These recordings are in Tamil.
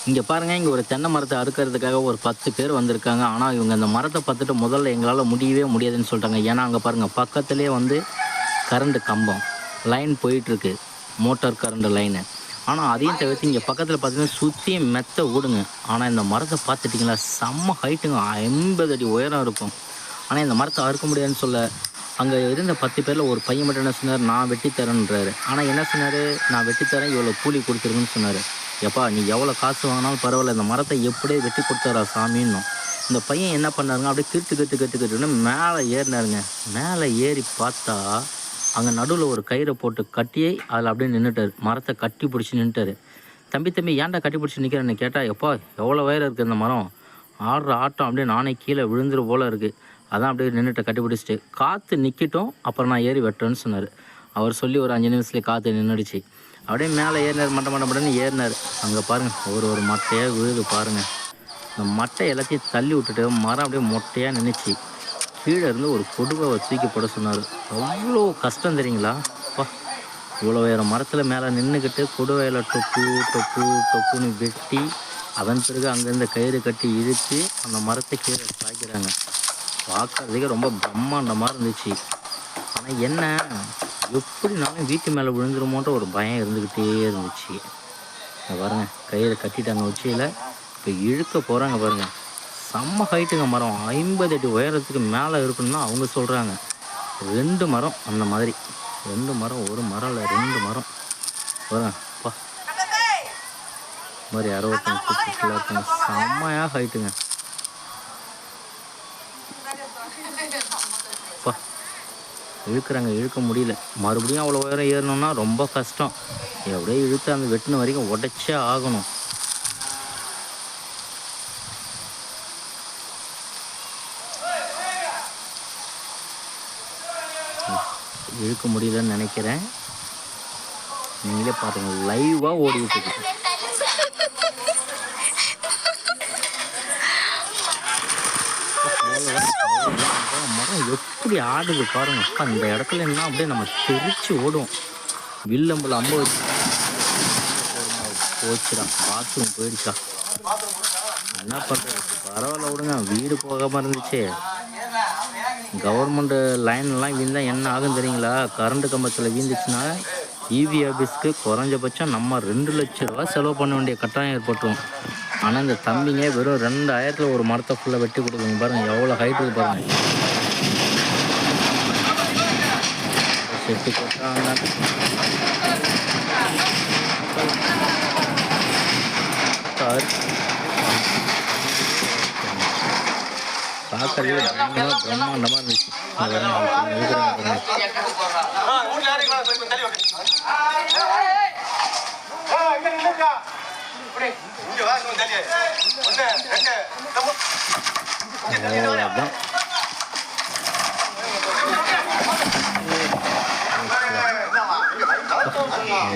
இங்கே பாருங்கள், இங்கே ஒரு தென்னை மரத்தை அறுக்கிறதுக்காக ஒரு 10 பேர் வந்திருக்காங்க. ஆனால் இவங்க அந்த மரத்தை பார்த்துட்டு முதல்ல எங்களால் முடியவே முடியாதுன்னு சொல்லிட்டாங்க. ஏன்னா அங்கே பாருங்கள், பக்கத்துலேயே வந்து கரண்ட் கம்பம் லைன் போயிட்டுருக்கு, மோட்டார் கரண்ட் லைனு. ஆனால் அதையும் தவிர்த்து இங்கே பக்கத்தில் பார்த்தீங்கன்னா சுற்றியும் மெத்த ஓடுங்க. ஆனால் இந்த மரத்தை பார்த்துட்டிங்களா, செம்ம ஹைட்டுங்க, 50 அடி உயரம் இருக்கும். ஆனால் இந்த மரத்தை அறுக்க முடியாதுன்னு சொல்ல அங்கே இருந்த 10 பேரில் ஒரு பையன் மட்டும் என்ன சொன்னார், நான் வெட்டி தரேன்றாரு. ஆனால் என்ன சொன்னார், நான் வெட்டி தரேன், இவ்வளோ கூலி கொடுத்துருக்குன்னு சொன்னார். எப்பா நீ எவ்வளோ காசு வாங்கினாலும் பரவாயில்ல, இந்த மரத்தை எப்படியே வெட்டி கொடுத்தாரா சாமின்னும். இந்த பையன் என்ன பண்ணாருங்க, அப்படியே கிட்டு மேலே ஏறினாருங்க. மேலே ஏறி பார்த்தா அங்கே நடுவில் ஒரு கயிறை போட்டு கட்டி அதில் அப்படியே நின்றுட்டார். மரத்தை கட்டி பிடிச்சி நின்றுட்டார். தம்பி ஏன்டா கட்டி பிடிச்சி நிற்கிறேன்னு கேட்டால், எப்பா எவ்வளோ வயரம் இருக்குது இந்த மரம், ஆடுற ஆட்டம் அப்படியே நானே கீழே விழுந்துரு போல் இருக்குது, அதான் அப்படியே நின்றுட்டு கட்டி பிடிச்சிட்டு காற்று நிற்கட்டும் அப்புறம் நான் ஏறி வெட்டுறேன்னு சொன்னார். அவர் சொல்லி ஒரு 5 நிமிஷத்துலேயே காற்று நின்றுடுச்சு. அப்படியே மேலே ஏறினார், மட்டன்னு ஏறினார். அங்கே பாருங்கள் ஒரு மட்டையாக விழுது பாருங்கள். இந்த மட்டை எல்லாத்தையும் தள்ளி விட்டுட்டு மரம் அப்படியே மொட்டையாக நின்றுச்சு. கீழே இருந்து ஒரு கொடுவை தூக்கி போட சொன்னார். அவ்வளோ கஷ்டம் தெரியுங்களா, அப்பா இவ்வளோ வேறு மரத்தில் மேலே நின்றுக்கிட்டு கொடுவையில் டொப்புன்னு வெட்டி அதன் பிறகு அங்கேருந்து கயிறு கட்டி இழுத்து அந்த மரத்தை கீழே சாய்க்கிறாங்க. பார்க்குறதுக்கே ரொம்ப பிரம்மாண்டமாக இருந்துச்சு. ஆனால் என்ன, எப்படினாலும் வீட்டு மேலே விழுந்துருமோன்ற ஒரு பயம் இருந்துக்கிட்டே இருந்துச்சு. பாருங்க கயிறை கட்டிட்டாங்க உச்சியில், இப்போ இழுக்க போகிறாங்க பாருங்கள். செம்ம ஹைட்டுங்க மரம், 50 அடி உயரத்துக்கு மேலே இருக்குன்னா அவங்க சொல்கிறாங்க. 2 மரம் அந்த மாதிரி, 2 மரம், ஒரு மரம் இல்லை 2 மரம் பாருங்க. அப்பா மாதிரி 65 இருக்குங்க, செம்மையாக ஹைட்டுங்க. அப்பா இழுக்கிறாங்க, இழுக்க முடியல. மறுபடியும் அவ்வளோ உயரம் ஏறணும்னா ரொம்ப கஷ்டம். எப்படியே இழுத்து அந்த வெட்டின வரைக்கும் உடைச்சே ஆகணும். இழுக்க முடியலன்னு நினைக்கிறேன். நீங்களே பாருங்க, லைவாக ஓடிட்டு இருக்கு. மரம் எப்படி ஆடுது பாருங்க. அப்பா இந்த இடத்துல என்ன அப்படியே நம்ம தெரிச்சு ஓடும். வில்லம்புல அம்ப வச்சு போச்சுடா, பாத்ரூம் போயிடுச்சா, என்ன பண்ணுறது, பரவாயில்ல விடுங்க, வீடு போகாமல் இருந்துச்சு. கவர்மெண்ட் லைன்லாம் வீழ்ந்தால் என்ன ஆகும் தெரியுங்களா, கரண்ட் கம்பத்தில் வீழ்ந்துச்சுன்னா இபி ஆஃபீஸ்க்கு குறைஞ்சபட்சம் நம்ம 2 லட்ச ரூபா செலவு பண்ண வேண்டிய கட்டாயம் ஏற்பட்டுரும். ஆனால் இந்த தம்பிங்க வெறும் 2000 ஒரு மரத்தை ஃபுல்லாக வெட்டி கொடுக்குங்க. பாருங்கள் எவ்வளோ ஹைட்டுக்கு பாருங்கள். செட்டு கொட்டாங்க, பார்க்கறதுக்கு பிரம்மாண்டமாக இருந்துச்சு.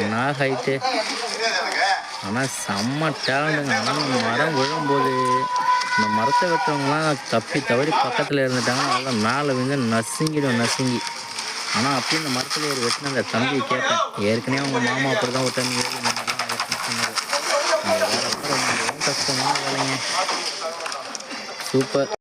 என்ன ஹைட்டு, ஆனால் செம்ம டேலண்ட்டுங்க. ஆனால் இந்த மரம் விழும்போது இந்த மரத்தை வெட்டுறவங்களாம் தப்பி தவறி பக்கத்தில் இருந்துட்டாங்க, அதெல்லாம் மேலே வந்து நசுங்கி. ஆனால் அப்படி இந்த மரத்தில் ஒரு வெட்டின அந்த தம்பியை கேட்டேன். ஏற்கனவே அவங்க மாமா அப்படி தான் ஒரு டைம் ஏறி இந்த மாதிரிலாம் ஆயிடுச்சுன்னு சொன்னார். அந்த வேலை ரொம்ப கஷ்டமான வேலைங்க. சூப்பர்.